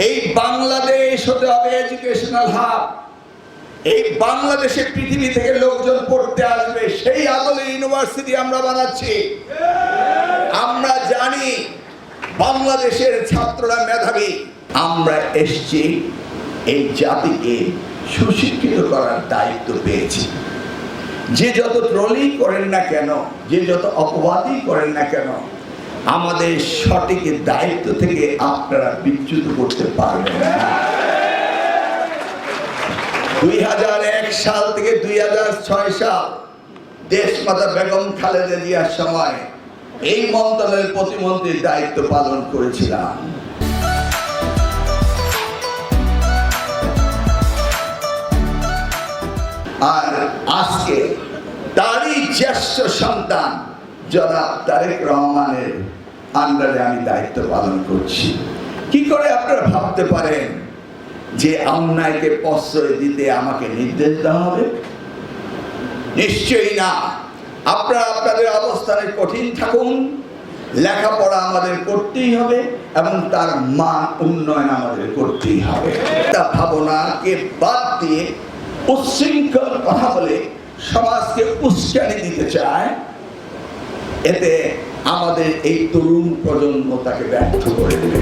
এই বাংলাদেশ হতে হবে এডুকেশনাল হাব। এই বাংলাদেশে পৃথিবী থেকে লোকজন পড়তে আসবে, সেই আদলে ইউনিভার্সিটি আমরা বানাচ্ছি। আমরা জানি বাংলাদেশের ছাত্ররা মেধাবী। আমরা এসছি এই জাতিকে সুশিক্ষিত করার দায়িত্ব পেয়েছি। যে যত ট্রোলিং করেন না কেন, যে যত অপবাদই করেন না কেন, আমাদের সঠিক দায়িত্ব থেকে আপনারা বিচ্যুত করতে পারবেন না। 2001 সাল থেকে 2006 সাল দেশমাতা বেগম খালেদা জিয়ার সময় এই মন্ত্রণালয়ের প্রতিমন্ত্রীর দায়িত্ব পালন করেছিলাম। আর আজকে তারই জ্যেষ্ঠ সন্তান জনাব তারেক রহমানের আন্ডারে আমি দায়িত্ব পালন করছি। কি করে আপনারা ভাবতে পারেন যে অন্যায়কে প্রশ্রয় দিতে আমাকে নির্দেশ দেওয়া হবে? নিশ্চয়ই না। আপনারা আপনাদের অবস্থানে কঠিন থাকুন, লেখাপড়া আমাদের করতেই হবে এবং তার মান উন্নয়ন আমাদের করতেই হবে। তা ভাবনাকে বাদ দিয়ে উচ্ছৃঙ্খল কথা বলে সমাজকে উস্কানি দিতে চায়, এতে আমাদের এই তরুণ প্রজন্ম তাকে ব্যর্থ করে দেবে।